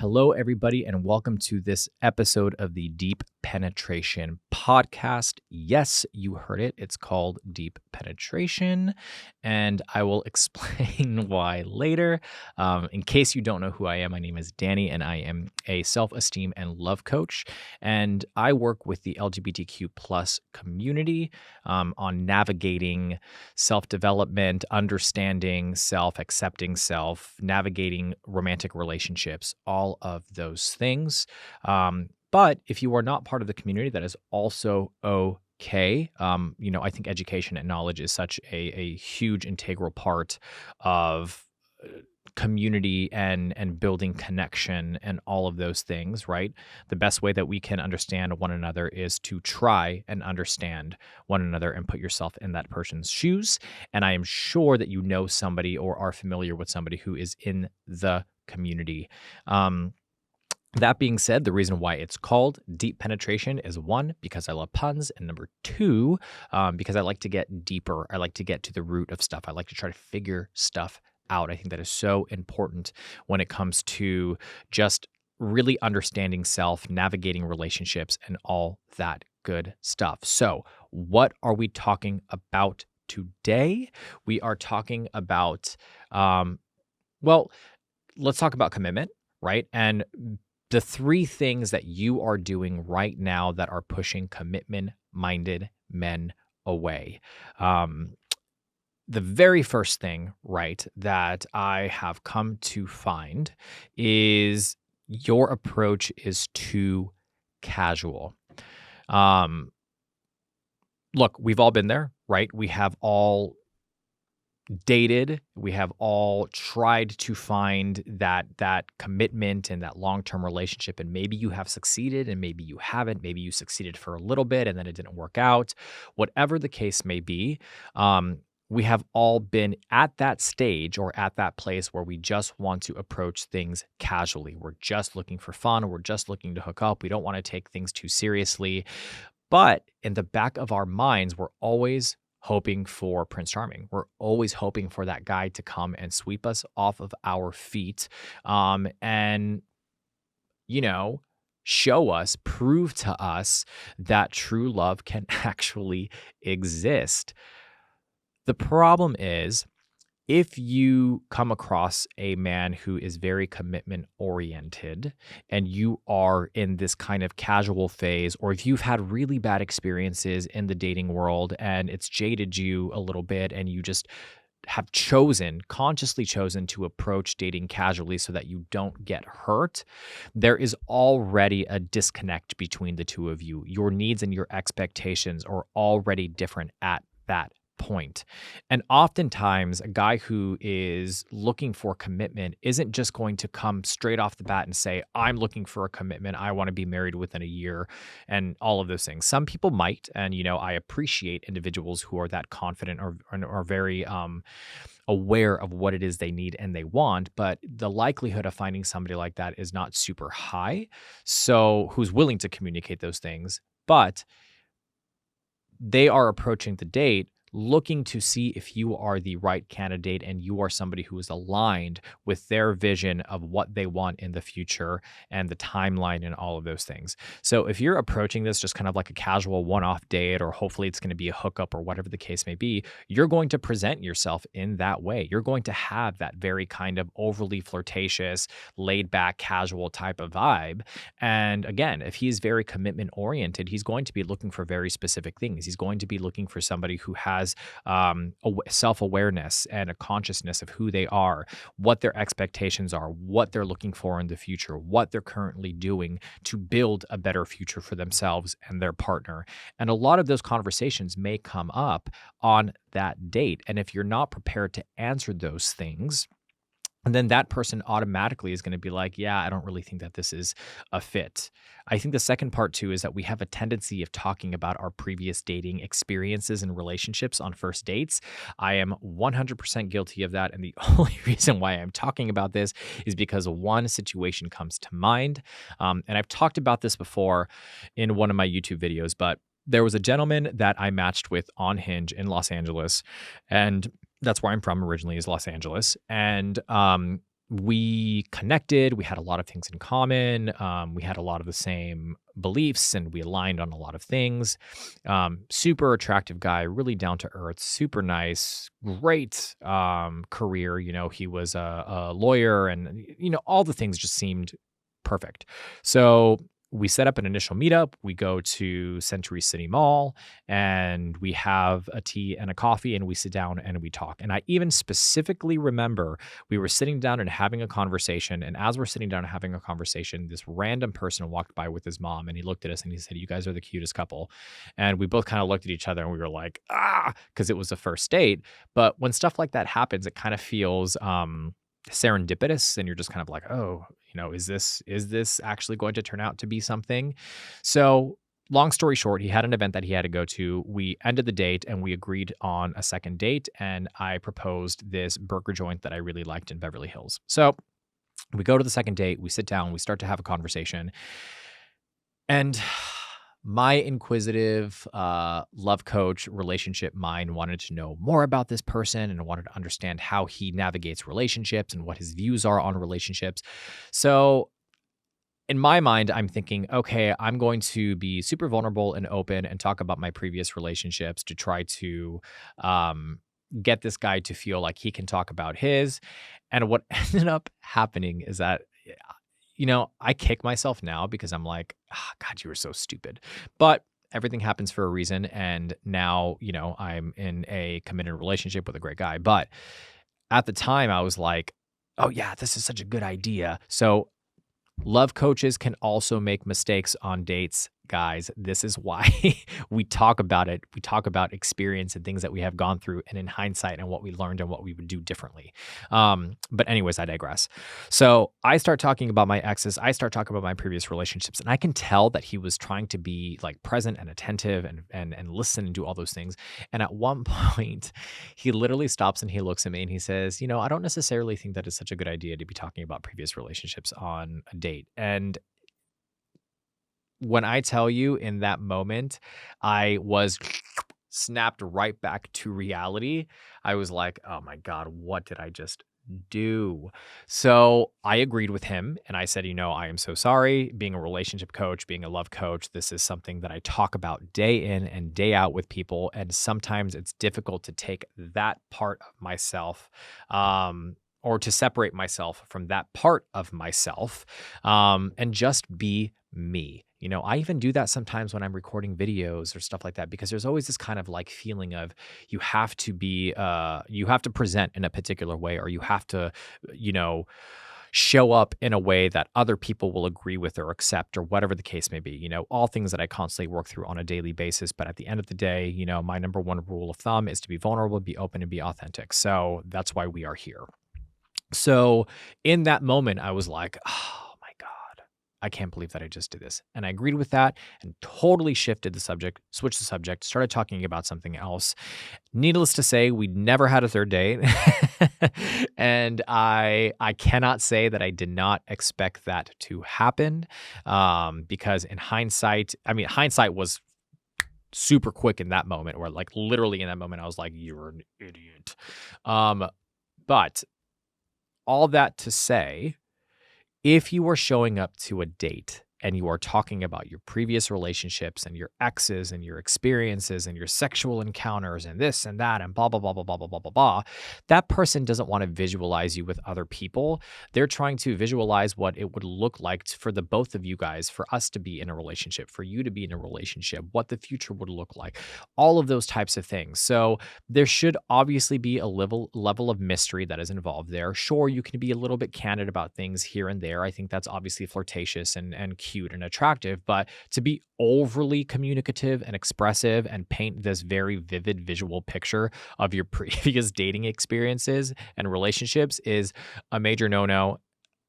Hello, everybody, and welcome to this episode of the Deep Penetration Podcast. Yes, you heard it. It's called Deep Penetration, and I will explain why later. In case you don't know who I am, my name is Danny, and I am a self-esteem and love coach, and I work with the LGBTQ plus community on navigating self-development, understanding self, accepting self, navigating romantic relationships, all of those things. But if you are not part of the community, that is also okay. I think education and knowledge is such a huge integral part of community and building connection and all of those things, right? The best way that we can understand one another is to try and understand one another and put yourself in that person's shoes. And I am sure that you know somebody or are familiar with somebody who is in the community. That being said, the reason why it's called Deep Penetration is one, because I love puns, and number two, because I like to get deeper. I like to get to the root of stuff. I like to try to figure stuff out. I think that is so important when it comes to just really understanding self, navigating relationships, and all that good stuff. So, what are we talking about today? We are talking about, let's talk about commitment, right? And the three things that you are doing right now that are pushing commitment-minded men away. The very first thing, right, that I have come to find is your approach is too casual. Look, we've all been there, right? We have all dated, we have all tried to find that commitment and that long-term relationship, and maybe you have succeeded and maybe you haven't. Maybe you succeeded for a little bit and then it didn't work out. Whatever the case may be, we have all been at that stage or at that place where we just want to approach things casually. We're just looking for fun. We're just looking to hook up. We don't want to take things too seriously. But in the back of our minds, we're always hoping for Prince Charming. We're always hoping for that guy to come and sweep us off of our feet and, show us, prove to us that true love can actually exist. The problem is, if you come across a man who is very commitment oriented and you are in this kind of casual phase, or if you've had really bad experiences in the dating world and it's jaded you a little bit and you just have consciously chosen to approach dating casually so that you don't get hurt, there is already a disconnect between the two of you. Your needs and your expectations are already different at that point. And oftentimes, a guy who is looking for commitment isn't just going to come straight off the bat and say, I'm looking for a commitment. I want to be married within a year and all of those things. Some people might. And, I appreciate individuals who are that confident or are very aware of what it is they need and they want. But the likelihood of finding somebody like that is not super high. So who's willing to communicate those things, but they are approaching the date looking to see if you are the right candidate and you are somebody who is aligned with their vision of what they want in the future and the timeline and all of those things. So if you're approaching this just kind of like a casual one-off date, or hopefully it's going to be a hookup or whatever the case may be, you're going to present yourself in that way. You're going to have that very kind of overly flirtatious, laid back, casual type of vibe. And again, if he's very commitment oriented, he's going to be looking for very specific things. He's going to be looking for somebody who has self-awareness and a consciousness of who they are, what their expectations are, what they're looking for in the future, what they're currently doing to build a better future for themselves and their partner. And a lot of those conversations may come up on that date. And if you're not prepared to answer those things, and then that person automatically is going to be like, yeah, I don't really think that this is a fit. I think the second part too is that we have a tendency of talking about our previous dating experiences and relationships on first dates. I am 100% guilty of that. And the only reason why I'm talking about this is because one situation comes to mind. And I've talked about this before in one of my YouTube videos, but there was a gentleman that I matched with on Hinge in Los Angeles, and that's where I'm from originally, is Los Angeles. And we connected. We had a lot of things in common. We had a lot of the same beliefs and we aligned on a lot of things. Super attractive guy, really down to earth, super nice, great career. He was a lawyer and, all the things just seemed perfect. So we set up an initial meetup. We go to Century City Mall and we have a tea and a coffee and we sit down and we talk. And I even specifically remember we were sitting down and having a conversation. And as we're sitting down and having a conversation, this random person walked by with his mom and he looked at us and he said, "You guys are the cutest couple." And we both kind of looked at each other and we were like, because it was a first date. But when stuff like that happens, it kind of feels serendipitous and you're just kind of like, oh, is this actually going to turn out to be something? So long story short, he had an event that he had to go to. We ended the date and we agreed on a second date. And I proposed this burger joint that I really liked in Beverly Hills. So we go to the second date, we sit down, we start to have a conversation. And my inquisitive love coach relationship mind wanted to know more about this person and wanted to understand how he navigates relationships and what his views are on relationships. So in my mind, I'm thinking, okay, I'm going to be super vulnerable and open and talk about my previous relationships to try to get this guy to feel like he can talk about his. And what ended up happening is that, I kick myself now because I'm like, God, you were so stupid. But everything happens for a reason. And now, I'm in a committed relationship with a great guy. But at the time, I was like, oh, yeah, this is such a good idea. So love coaches can also make mistakes on dates, guys. This is why we talk about it. We talk about experience and things that we have gone through and in hindsight and what we learned and what we would do differently. But anyways, I digress. So I start talking about my exes. I start talking about my previous relationships and I can tell that he was trying to be like present and attentive and listen and do all those things. And at one point he literally stops and he looks at me and he says, I don't necessarily think that it's such a good idea to be talking about previous relationships on a date. And when I tell you in that moment, I was snapped right back to reality. I was like, oh my God, what did I just do? So I agreed with him and I said, I am so sorry. Being a relationship coach, being a love coach, this is something that I talk about day in and day out with people. And sometimes it's difficult to take that part of myself, or to separate myself from that part of myself, and just be me. I even do that sometimes when I'm recording videos or stuff like that, because there's always this kind of like feeling of you have to present in a particular way, or you have to, show up in a way that other people will agree with or accept, or whatever the case may be, all things that I constantly work through on a daily basis. But at the end of the day, my number one rule of thumb is to be vulnerable, be open, and be authentic. So that's why we are here. So in that moment, I was like, oh my God, I can't believe that I just did this. And I agreed with that and totally shifted the subject, switched the subject, started talking about something else. Needless to say, we never had a third date. And I cannot say that I did not expect that to happen, because in hindsight, hindsight was super quick in that moment, where like literally in that moment, I was like, you're an idiot. But all that to say, if you are showing up to a date and you are talking about your previous relationships and your exes and your experiences and your sexual encounters and this and that and blah, blah, blah, blah, blah, blah, blah, blah, blah, that person doesn't want to visualize you with other people. They're trying to visualize what it would look like for the both of you guys, for us to be in a relationship, for you to be in a relationship, what the future would look like, all of those types of things. So there should obviously be a level of mystery that is involved there. Sure, you can be a little bit candid about things here and there. I think that's obviously flirtatious and cute and attractive, but to be overly communicative and expressive and paint this very vivid visual picture of your previous dating experiences and relationships is a major no-no.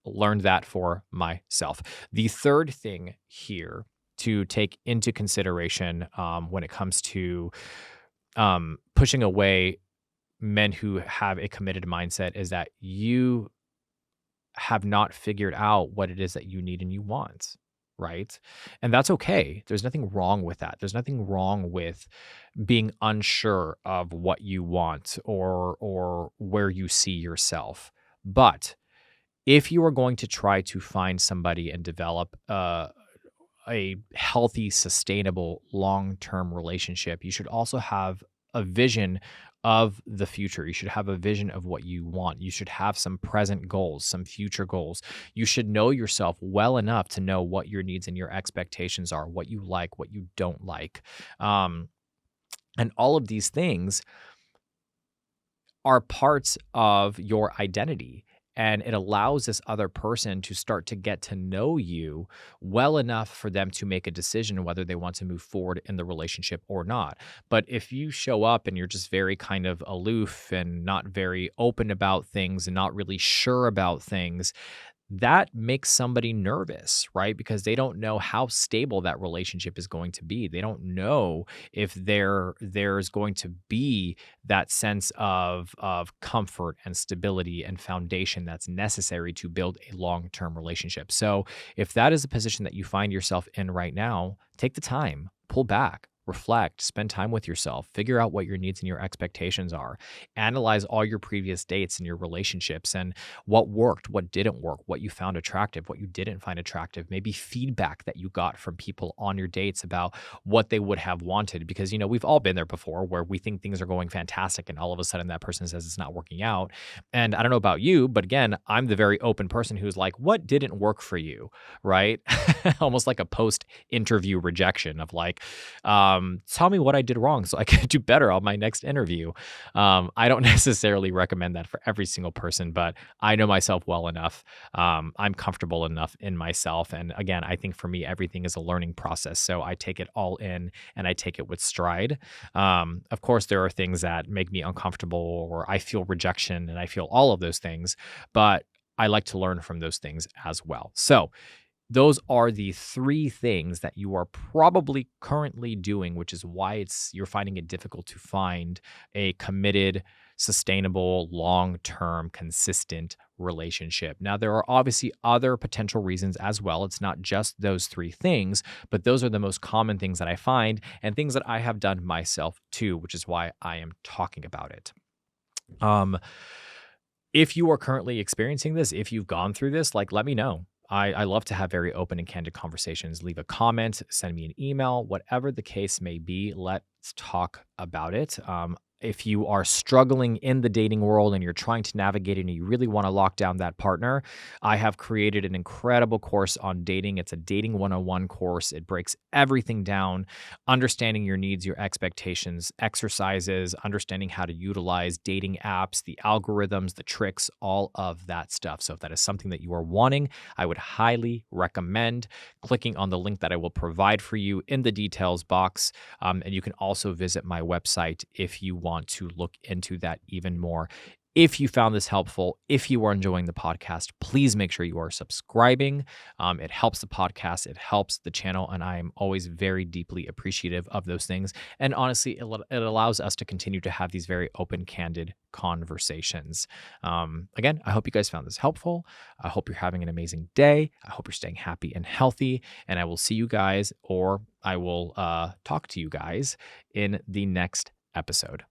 Learned that for myself. The third thing here to take into consideration, when it comes to pushing away men who have a committed mindset, is that you have not figured out what it is that you need and you want. Right. And that's okay. There's nothing wrong with that. There's nothing wrong with being unsure of what you want or where you see yourself. But If you are going to try to find somebody and develop a healthy, sustainable, long-term relationship, you should also have a vision of the future. You should have a vision of what you want. You should have some present goals, some future goals. You should know yourself well enough to know what your needs and your expectations are, what you like, what you don't like. Um, and all of these things are parts of your identity. And it allows this other person to start to get to know you well enough for them to make a decision whether they want to move forward in the relationship or not. But if you show up and you're just very kind of aloof and not very open about things and not really sure about things, that makes somebody nervous, right? Because they don't know how stable that relationship is going to be. They don't know if there's going to be that sense of comfort and stability and foundation that's necessary to build a long-term relationship. So, if that is a position that you find yourself in right now, take the time, pull back, reflect, spend time with yourself, figure out what your needs and your expectations are, analyze all your previous dates and your relationships and what worked, what didn't work, what you found attractive, what you didn't find attractive, maybe feedback that you got from people on your dates about what they would have wanted. Because, we've all been there before where we think things are going fantastic and all of a sudden that person says it's not working out. And I don't know about you, but again, I'm the very open person who's like, what didn't work for you? Right? Almost like a post interview rejection of like, tell me what I did wrong so I can do better on my next interview. I don't necessarily recommend that for every single person, but I know myself well enough. I'm comfortable enough in myself. And again, I think for me, everything is a learning process. So I take it all in and I take it with stride. Of course, there are things that make me uncomfortable or I feel rejection and I feel all of those things, but I like to learn from those things as well. So, those are the three things that you are probably currently doing, which is why you're finding it difficult to find a committed, sustainable, long-term, consistent relationship. Now, there are obviously other potential reasons as well. It's not just those three things, but those are the most common things that I find and things that I have done myself too, which is why I am talking about it. Um, if you are currently experiencing this, if you've gone through this, like, let me know. I love to have very open and candid conversations. Leave a comment, send me an email, whatever the case may be. Let's talk about it. If you are struggling in the dating world and you're trying to navigate it and you really want to lock down that partner, I have created an incredible course on dating. It's a dating 101 course. It breaks everything down, understanding your needs, your expectations, exercises, understanding how to utilize dating apps, the algorithms, the tricks, all of that stuff. So if that is something that you are wanting, I would highly recommend clicking on the link that I will provide for you in the details box. And you can also visit my website if you want to look into that even more. If you found this helpful, if you are enjoying the podcast, please make sure you are subscribing. It helps the podcast, it helps the channel, and I am always very deeply appreciative of those things. And honestly, it allows us to continue to have these very open, candid conversations. Again, I hope you guys found this helpful. I hope you're having an amazing day. I hope you're staying happy and healthy. And I will see you guys, or I will talk to you guys in the next episode.